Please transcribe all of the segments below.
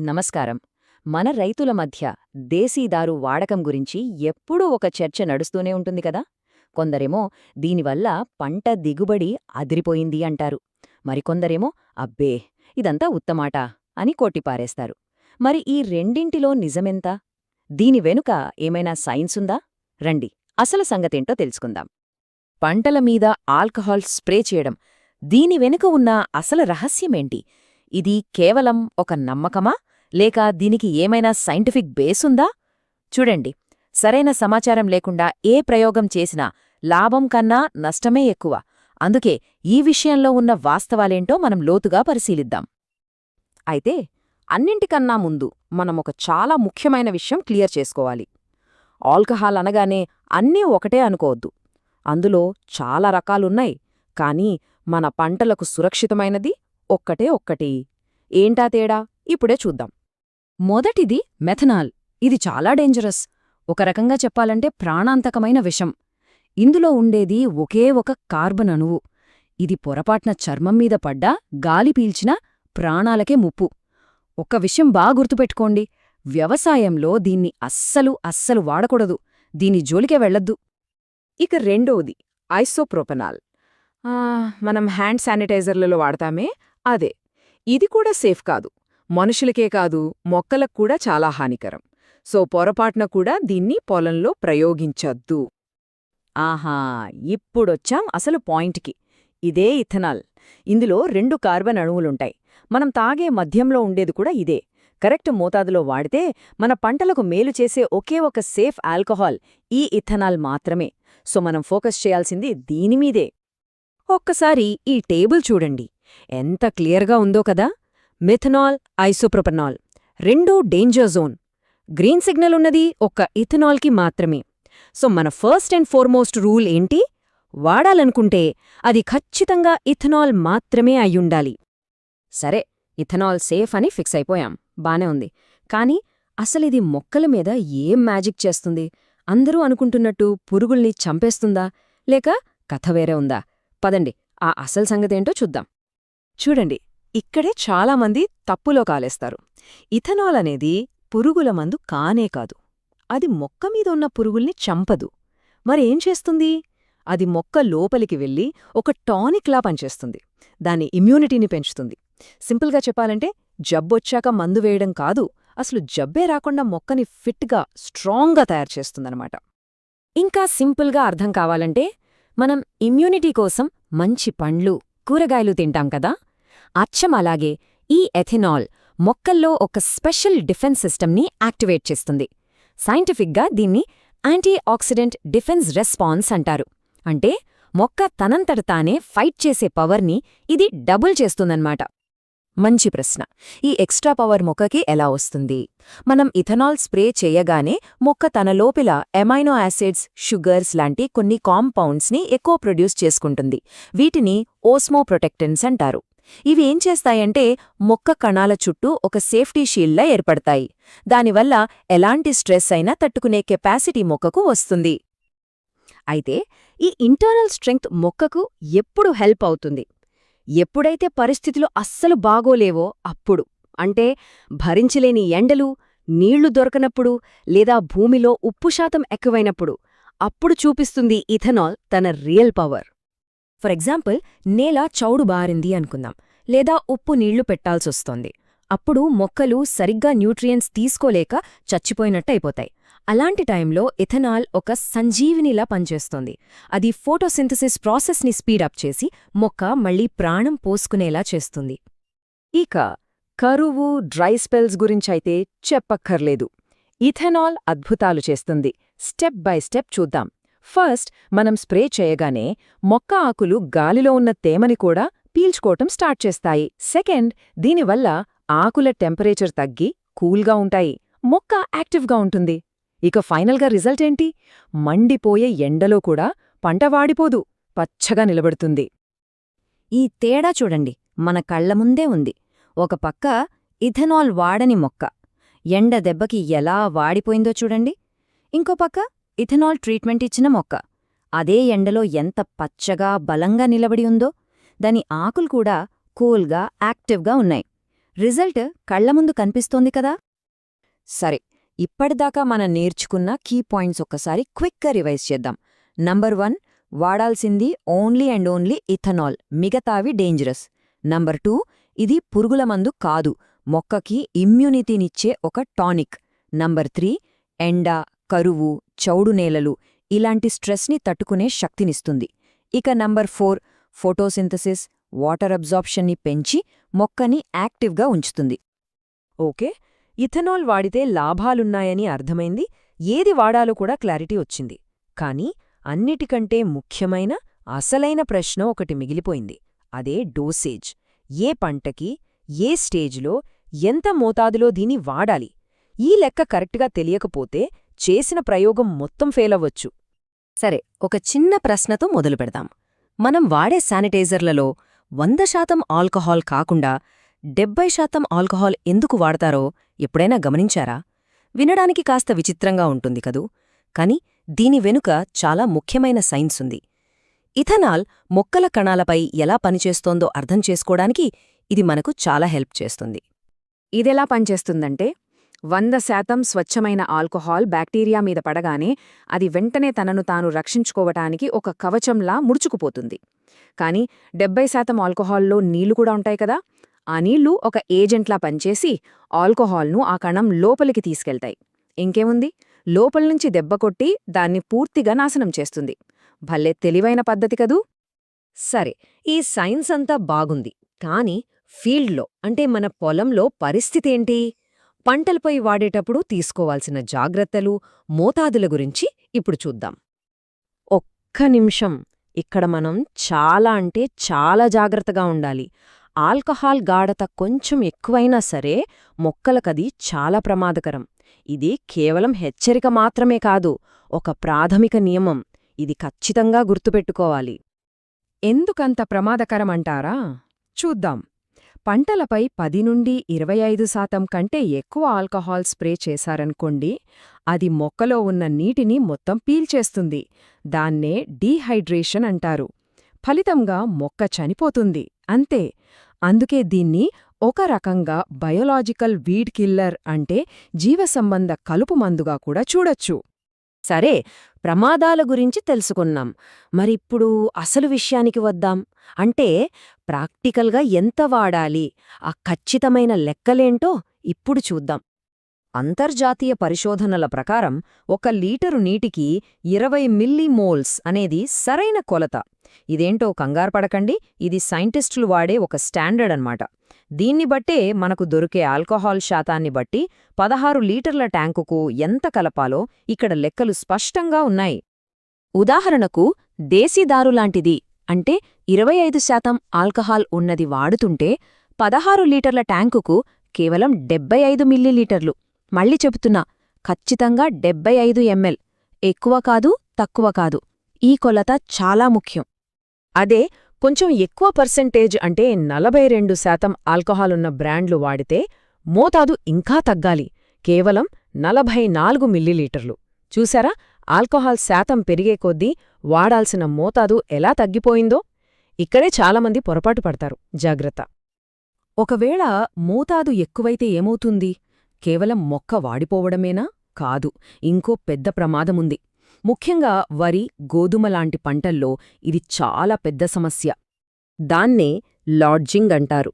నమస్కారం. మన రైతుల మధ్య దేశీదారు వాడకం గురించి ఎప్పుడూ ఒక చర్చ నడుస్తూనే ఉంటుంది కదా. కొందరేమో దీనివల్ల పంట దిగుబడి అదిరిపోయింది అంటారు. మరికొందరేమో అబ్బే ఇదంతా ఉత్తమాట అని కొట్టిపారేస్తారు. మరి ఈ రెండింటిలో నిజమెంత? దీని వెనుక ఏమైనా సైన్సుందా? రండి, అసలు సంగతేంటో తెలుసుకుందాం. పంటల మీద ఆల్కహాల్ స్ప్రే చేయడం, దీని వెనుక ఉన్న అసలు రహస్యమేంటి? ఇది కేవలం ఒక నమ్మకమా, లేక దీనికి ఏమైనా సైంటిఫిక్ బేసుందా? చూడండి, సరైన సమాచారం లేకుండా ఏ ప్రయోగం చేసినా లాభం కన్నా నష్టమే ఎక్కువ. అందుకే ఈ విషయంలో ఉన్న వాస్తవాలేంటో మనం లోతుగా పరిశీలిద్దాం. అయితే అన్నింటికన్నా ముందు మనమొక చాలా ముఖ్యమైన విషయం క్లియర్ చేసుకోవాలి. ఆల్కహాల్ అనగానే అన్నీ ఒకటే అనుకోవద్దు. అందులో చాలా రకాలున్నాయి. కానీ మన పంటలకు సురక్షితమైనది ఒక్కటి. ఏంటా తేడా? ఇప్పుడే చూద్దాం. మొదటిది మెథనాల్. ఇది చాలా డేంజరస్. ఒక రకంగా చెప్పాలంటే ప్రాణాంతకమైన విషం. ఇందులో ఉండేది ఒకే ఒక కార్బన్ అణువు. ఇది పొరపాట్న చర్మం మీద పడ్డా, గాలి పీల్చినా ప్రాణాలకే ముప్పు. ఒక్క విషయం బాగా గుర్తుపెట్టుకోండి, వ్యవసాయంలో దీన్ని అస్సలు వాడకూడదు. దీని జోలికే వెళ్లొద్దు. ఇక రెండోది ఐసోప్రోపనాల్. మనం హ్యాండ్ శానిటైజర్లలో వాడతామే అదే. ఇది కూడా సేఫ్ కాదు. మనుషులకే కాదు, మొక్కలకు కూడా చాలా హానికరం. సో పొరపాటున కూడా దీన్ని పొలంలో ప్రయోగించొద్దు. ఆహా, ఇప్పుడొచ్చాం అసలు పాయింట్కి. ఇదే ఇథనాల్. ఇందులో 2 కార్బన్ అణువులుంటాయి. మనం తాగే మద్యంలో ఉండేది కూడా ఇదే. కరెక్ట్ మోతాదులో వాడితే మన పంటలకు మేలు చేసే ఒకే ఒక సేఫ్ ఆల్కహాల్ ఈ ఇథనాల్ మాత్రమే. సో మనం ఫోకస్ చేయాల్సింది దీనిమీదే. ఒక్కసారి ఈ టేబుల్ చూడండి, ఎంత క్లియర్గా ఉందో కదా. మిథనాల్, ఐసోప్రోపనాల్ రెండూ డేంజర్ జోన్. గ్రీన్ సిగ్నల్ ఉన్నది ఒక్క ఇథనాల్కి మాత్రమే. సో మన ఫస్ట్ అండ్ ఫార్మోస్ట్ రూల్ ఏంటి? వాడాలనుకుంటే అది ఖచ్చితంగా ఇథనాల్ మాత్రమే అయ్యుండాలి. సరే, ఇథనాల్ సేఫ్ అని ఫిక్స్ అయిపోయాం, బానే ఉంది. కానీ అసలిది మొక్కల మీద ఏం మ్యాజిక్ చేస్తుంది? అందరూ అనుకుంటున్నట్టు పురుగుల్ని చంపేస్తుందా, లేక కథ వేరే ఉందా? పదండి, ఆ అసలు సంగతేంటో చూద్దాం. చూడండి, ఇక్కడే చాలామంది తప్పులో కాలేస్తారు. ఇథనాల్ అనేది పురుగుల మందు కానే కాదు. అది మొక్క మీద ఉన్న పురుగుల్ని చంపదు. మరేం చేస్తుంది? అది మొక్క లోపలికి వెళ్ళి ఒక టానిక్లా పనిచేస్తుంది. దాని ఇమ్యూనిటీని పెంచుతుంది. సింపుల్గా చెప్పాలంటే జబ్బొచ్చాక మందు వేయడం కాదు, అసలు జబ్బే రాకుండా మొక్కని ఫిట్గా, స్ట్రాంగ్గా తయారుచేస్తుందన్నమాట. ఇంకా సింపుల్గా అర్థం కావాలంటే, మనం ఇమ్యూనిటీ కోసం మంచి పండ్లు, కూరగాయలు తింటాం కదా. అచ్చం అలాగే ఈ ఎథెనాల్ మొక్కల్లో ఒక స్పెషల్ డిఫెన్స్ సిస్టమ్ని యాక్టివేట్ చేస్తుంది. సైంటిఫిక్గా దీన్ని యాంటీ ఆక్సిడెంట్ డిఫెన్స్ రెస్పాన్స్ అంటారు. అంటే మొక్క తనంతట తానే ఫైట్ చేసే పవర్ని ఇది డబుల్ చేస్తుందన్నమాట. మంచి ప్రశ్న. ఈ ఎక్స్ట్రా పవర్ మొక్కకి ఎలా వస్తుంది? మనం ఇథనాల్ స్ప్రే చేయగానే మొక్క తన లోపల ఎమైనో యాసిడ్స్, షుగర్స్ లాంటి కొన్ని కాంపౌండ్స్ని ఎక్కువ ప్రొడ్యూస్ చేసుకుంటుంది. వీటిని ఓస్మోప్రొటెక్టెన్స్ అంటారు. ఇవి ఏం చేస్తాయంటే మొక్క కణాల చుట్టూ ఒక సేఫ్టీ షీల్డ్లా ఏర్పడతాయి. దానివల్ల ఎలాంటి స్ట్రెస్ అయినా తట్టుకునే కెపాసిటీ మొక్కకు వస్తుంది. అయితే ఈ ఇంటర్నల్ స్ట్రెంగ్త్ మొక్కకు ఎప్పుడు హెల్ప్ అవుతుంది? ఎప్పుడైతే పరిస్థితులు అస్సలు బాగోలేవో అప్పుడు. అంటే భరించలేని ఎండలు, నీళ్లు దొరకనప్పుడు, లేదా భూమిలో ఉప్పు శాతం ఎక్కువైనప్పుడు. అప్పుడు చూపిస్తుంది ఇథనాల్ తన రియల్ పవర్. ఫర్ ఎగ్జాంపుల్, నేల చౌడు బారింది అనుకుందాం, లేదా ఉప్పు నీళ్లు పెట్టాల్సొస్తోంది. అప్పుడు మొక్కలు సరిగ్గా న్యూట్రియంట్స్ తీసుకోలేక చచ్చిపోయినట్టయిపోతాయి. అలాంటి టైంలో ఇథనాల్ ఒక సంజీవినిలా పనిచేస్తోంది. అది ఫోటోసింథసిస్ ప్రాసెస్ని స్పీడప్ చేసి మొక్క మళ్లీ ప్రాణం పోసుకునేలా చేస్తుంది. ఇక కరువు, డ్రై స్పెల్స్ గురించైతే చెప్పక్కర్లేదు. ఇథనాల్ అద్భుతాలు చేస్తుంది. స్టెప్ బై స్టెప్ చూద్దాం. ఫస్ట్, మనం స్ప్రే చేయగానే మొక్క ఆకులు గాలిలో ఉన్న తేమని కూడా పీల్చుకోవటం స్టార్ట్ చేస్తాయి. సెకండ్, దీనివల్ల ఆకుల టెంపరేచర్ తగ్గి కూల్గా ఉంటాయి. మొక్క యాక్టివ్గా ఉంటుంది. ఇక ఫైనల్గా రిజల్ట్ ఏంటి? మండిపోయే ఎండలో కూడా పంట వాడిపోదు, పచ్చగా నిలబడుతుంది. ఈ తేడా చూడండి, మన కళ్లముందే ఉంది. ఒక పక్క ఇథనాల్ వాడని మొక్క ఎండ దెబ్బకి ఎలా వాడిపోయిందో చూడండి. ఇంకో పక్క ఇథనాల్ ట్రీట్మెంట్ ఇచ్చిన మొక్క అదే ఎండలో ఎంత పచ్చగా, బలంగా నిలబడి ఉందో. దాని ఆకులు కూడా కూల్గా, యాక్టివ్గా ఉన్నాయి. రిజల్ట్ కళ్ల ముందు కనిపిస్తోంది కదా. సరే, ఇప్పటిదాకా మనం నేర్చుకున్న కీ పాయింట్స్ ఒక్కసారి క్విక్గా రివైజ్ చేద్దాం. నంబర్ 1, వాడాల్సింది ఓన్లీ అండ్ ఓన్లీ ఇథనాల్, మిగతావి డేంజరస్. నంబర్ 2, ఇది పురుగుల మందు కాదు, మొక్కకి ఇమ్యూనిటీనిచ్చే ఒక టానిక్. నంబర్ 3, ఎండ, కరువు, చౌడు నేలలు ఇలాంటి స్ట్రెస్ని తట్టుకునే శక్తినిస్తుంది. ఇక నంబర్ 4, ఫోటోసింథసిస్, వాటర్ అబ్జార్ప్షన్ని పెంచి మొక్కని యాక్టివ్గా ఉంచుతుంది. ఓకే, ఇథనాల్ వాడితే లాభాలున్నాయని అర్థమైంది, ఏది వాడాలో కూడా క్లారిటీ వచ్చింది. కానీ అన్నిటికంటే ముఖ్యమైన అసలైన ప్రశ్న ఒకటి మిగిలిపోయింది. అదే డోసేజ్. ఏ పంటకి, ఏ స్టేజ్లో, ఎంత మోతాదులో దీన్ని వాడాలి? ఈ లెక్క కరెక్ట్గా తెలియకపోతే చేసిన ప్రయోగం మొత్తం ఫెయిలవ్వచ్చు. సరే, ఒక చిన్న ప్రశ్నతో మొదలుపెడదాం. మనం వాడే శానిటైజర్లలో 100% ఆల్కహాల్ కాకుండా 70% ఆల్కహాల్ ఎందుకు వాడతారో ఎప్పుడైనా గమనించారా? వినడానికి కాస్త విచిత్రంగా ఉంటుంది కదూ, కాని దీని వెనుక చాలా ముఖ్యమైన సైన్స్ ఉంది. ఇథనాల్ మొక్కల కణాలపై ఎలా పనిచేస్తోందో అర్థం చేసుకోవడానికి ఇది మనకు చాలా హెల్ప్ చేస్తుంది. ఇదెలా పనిచేస్తుందంటే, 100% స్వచ్ఛమైన ఆల్కహాల్ బ్యాక్టీరియా మీద పడగానే అది వెంటనే తనను తాను రక్షించుకోవటానికి ఒక కవచంలా ముడుచుకుపోతుంది. కానీ 70% ఆల్కహాల్లో నీళ్లు కూడా ఉంటాయి కదా, ఆ నీళ్లు ఒక ఏజెంట్లా పనిచేసి ఆల్కహాల్ను ఆ కణం లోపలికి తీసుకెళ్తాయి. ఇంకేముంది, లోపల్నుంచి దెబ్బకొట్టి దాన్ని పూర్తిగా నాశనం చేస్తుంది. భలే తెలివైన పద్ధతి కదూ. సరే, ఈ సైన్స్ అంతా బాగుంది, కాని ఫీల్డ్లో అంటే మన పొలంలో పరిస్థితేంటి? పంటలపై వాడేటప్పుడు తీసుకోవాల్సిన జాగ్రత్తలు, మోతాదుల గురించి ఇప్పుడు చూద్దాం. ఒక్క నిమిషం, ఇక్కడ మనం చాలా అంటే చాలా జాగ్రత్తగా ఉండాలి. ఆల్కహాల్ గాఢత కొంచెం ఎక్కువైనా సరే మొక్కలకది చాలా ప్రమాదకరం. ఇది కేవలం హెచ్చరిక మాత్రమే కాదు, ఒక ప్రాథమిక నియమం. ఇది ఖచ్చితంగా గుర్తుపెట్టుకోవాలి. ఎందుకంత ప్రమాదకరమంటారా? చూద్దాం. పంటలపై 10 నుండి 25% కంటే ఎక్కువ ఆల్కహాల్ స్ప్రే చేశారనుకోండి, అది మొక్కలో ఉన్న నీటిని మొత్తం పీల్చేస్తుంది. దాన్నే డీహైడ్రేషన్ అంటారు. ఫలితంగా మొక్క చనిపోతుంది, అంతే. అందుకే దీన్ని ఒక రకంగా బయోలాజికల్ వీడ్ కిల్లర్ అంటే జీవసంబంధ కలుపు మందుగా కూడా చూడొచ్చు. సరే, ప్రమాదాల గురించి తెలుసుకున్నాం. మరిప్పుడు అసలు విషయానికి వద్దాం. అంటే ప్రాక్టికల్గా ఎంత వాడాలి, ఆ ఖచ్చితమైన లెక్కలేంటో ఇప్పుడు చూద్దాం. అంతర్జాతీయ పరిశోధనల ప్రకారం 1 లీటరు నీటికి 20 మిల్లీమోల్స్ అనేది సరైన కొలత. ఇదేంటో కంగారుపడకండి, ఇది సైంటిస్టులు వాడే ఒక స్టాండర్డ్ అన్నమాట. దీన్ని బట్టే మనకు దొరికే ఆల్కహాల్ శాతాన్ని బట్టి 16 లీటర్ల ట్యాంకుకు ఎంత కలపాలో ఇక్కడ లెక్కలు స్పష్టంగా ఉన్నాయి. ఉదాహరణకు దేశీదారులాంటిది అంటే 25% ఆల్కహాల్ ఉన్నది వాడుతుంటే 16 లీటర్ల ట్యాంకుకు కేవలం 75 మిల్లీలీటర్లు. మళ్ళీ చెబుతున్నా, ఖచ్చితంగా 75 ఎంఎల్. ఎక్కువ కాదు, తక్కువ కాదు. ఈ కొలత చాలా ముఖ్యం. అదే కొంచెం ఎక్కువ పర్సెంటేజ్ అంటే 42% ఆల్కహాలున్న బ్రాండ్లు వాడితే మోతాదు ఇంకా తగ్గాలి, కేవలం 44 మిల్లీలీటర్లు. చూసారా, ఆల్కహాల్ శాతం పెరిగే కొద్దీ వాడాల్సిన మోతాదు ఎలా తగ్గిపోయిందో? ఇక్కడే చాలామంది పొరపాటు పడతారు. జాగ్రత్త. ఒకవేళ మోతాదు ఎక్కువైతే ఏమవుతుంది? కేవలం మొక్క వాడిపోవడమేనా? కాదు, ఇంకో పెద్ద ప్రమాదముంది. ముఖ్యంగా వరి, గోధుమ లాంటి పంటల్లో ఇది చాలా పెద్ద సమస్య. దాన్నే లాడ్జింగ్ అంటారు.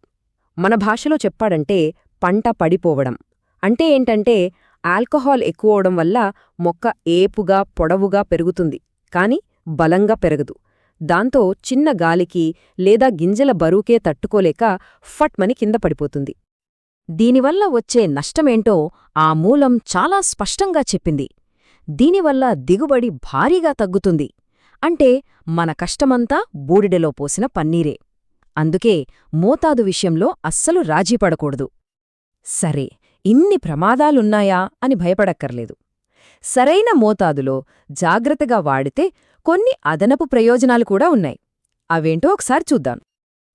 మన భాషలో చెప్పాడంటే పంట పడిపోవడం. అంటే ఏంటంటే ఆల్కహాల్ ఎక్కువవడం వల్ల మొక్క ఏపుగా, పొడవుగా పెరుగుతుంది, కాని బలంగా పెరగదు. దాంతో చిన్న గాలికి లేదా గింజల బరువుకే తట్టుకోలేక ఫట్మని కింద పడిపోతుంది. దీనివల్ల వచ్చే నష్టమేంటో ఆ మూలం చాలా స్పష్టంగా చెప్పింది. దీనివల్ల దిగుబడి భారీగా తగ్గుతుంది. అంటే మన కష్టమంతా బూడిదెలో పోసిన పన్నీరే. అందుకే మోతాదు విషయంలో అస్సలు రాజీపడకూడదు. సరే, ఇన్ని ప్రమాదాలున్నాయా అని భయపడక్కర్లేదు. సరైన మోతాదులో జాగ్రత్తగా వాడితే కొన్ని అదనపు ప్రయోజనాలు కూడా ఉన్నాయి. అవేంటో ఒకసారి చూద్దాం.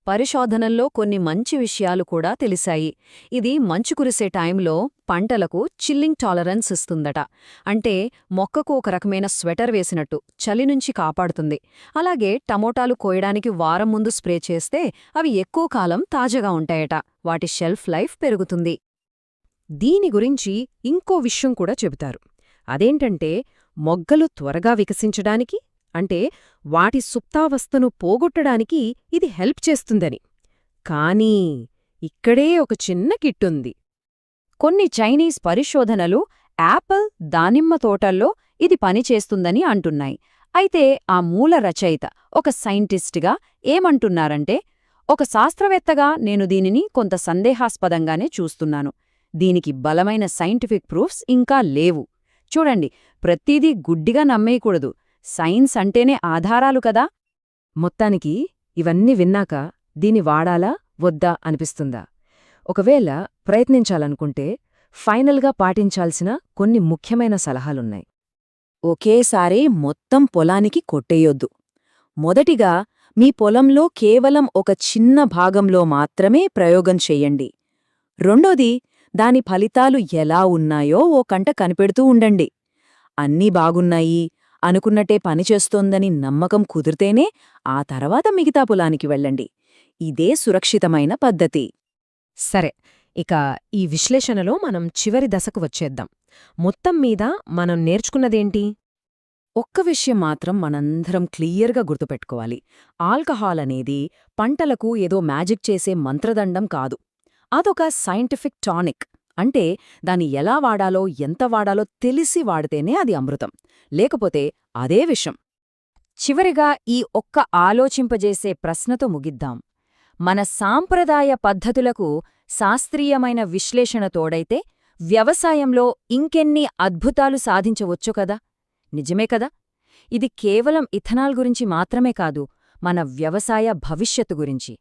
పరిశోధనల్లో కొన్ని మంచి విషయాలు కూడా తెలిసాయి. ఇది మంచు కురిసే టైంలో పంటలకు చిల్లింగ్ టాలరెన్స్ ఇస్తుందట. అంటే మొక్కకు ఒక రకమైన స్వెటర్ వేసినట్టు చలి నుంచి కాపాడుతుంది. అలాగే టమోటాలు కోయడానికి వారం ముందు స్ప్రే చేస్తే అవి ఎక్కువ కాలం తాజాగా ఉంటాయట. వాటి షెల్ఫ్ లైఫ్ పెరుగుతుంది. దీని గురించి ఇంకో విషయం కూడా చెబుతారు. అదేంటంటే మొగ్గలు త్వరగా వికసించడానికి, అంటే వాటి సుప్తావస్థను పోగొట్టడానికి ఇది హెల్ప్ చేస్తుందని. కానీ ఇక్కడే ఒక చిన్న కిట్టుంది. కొన్ని చైనీస్ పరిశోధనలు యాపిల్, దానిమ్మ తోటల్లో ఇది పనిచేస్తుందని అంటున్నాయి. అయితే ఆ మూల రచయిత ఒక సైంటిస్ట్గా ఏమంటున్నారంటే, ఒక శాస్త్రవేత్తగా నేను దీనిని కొంత సందేహాస్పదంగానే చూస్తున్నాను. దీనికి బలమైన సైంటిఫిక్ ప్రూఫ్స్ ఇంకా లేవు. చూడండి, ప్రతిదీ గుడ్డిగా నమ్మేయకూడదు. సైన్స్ అంటేనే ఆధారాలు కదా. మొత్తానికి ఇవన్నీ విన్నాక దీని వాడాలా వద్దా అనిపిస్తుందా? ఒకవేళ ప్రయత్నించాలనుకుంటే ఫైనల్గా పాటించాల్సిన కొన్ని ముఖ్యమైన సలహాలున్నాయి. ఒకేసారి మొత్తం పొలానికి కొట్టేయొద్దు. మొదటిగా మీ పొలంలో కేవలం ఒక చిన్న భాగంలో మాత్రమే ప్రయోగం చెయ్యండి. రెండోది, దాని ఫలితాలు ఎలా ఉన్నాయో ఓ కంట కనిపెడుతూ ఉండండి. అన్నీ బాగున్నాయి, అనుకున్నట్టే పనిచేస్తోందని నమ్మకం కుదిరితేనే ఆ తర్వాత మిగతా పొలానికి వెళ్ళండి. ఇదే సురక్షితమైన పద్ధతి. సరే, ఇక ఈ విశ్లేషణలో మనం చివరి దశకు వచ్చేద్దాం. మొత్తం మీద మనం నేర్చుకున్నదేంటి? ఒక్క విషయం మాత్రం మనందరం క్లియర్గా గుర్తుపెట్టుకోవాలి. ఆల్కహాల్ అనేది పంటలకు ఏదో మ్యాజిక్ చేసే మంత్రదండం కాదు. అదొక సైంటిఫిక్ టానిక్. అంటే దాన్ని ఎలా వాడాలో, ఎంత వాడాలో తెలిసి వాడితేనే అది అమృతం. లేకపోతే అదే విషం. చివరిగా ఈ ఒక్క ఆలోచింపజేసే ప్రశ్నతో ముగిద్దాం. మన సాంప్రదాయ పద్ధతులకు శాస్త్రీయమైన విశ్లేషణ తోడైతే వ్యవసాయంలో ఇంకెన్ని అద్భుతాలు సాధించవచ్చో కదా. నిజమే కదా? ఇది కేవలం ఇథనాల్ గురించి మాత్రమే కాదు, మన వ్యవసాయ భవిష్యత్తు గురించి.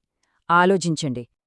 ఆలోచించండి.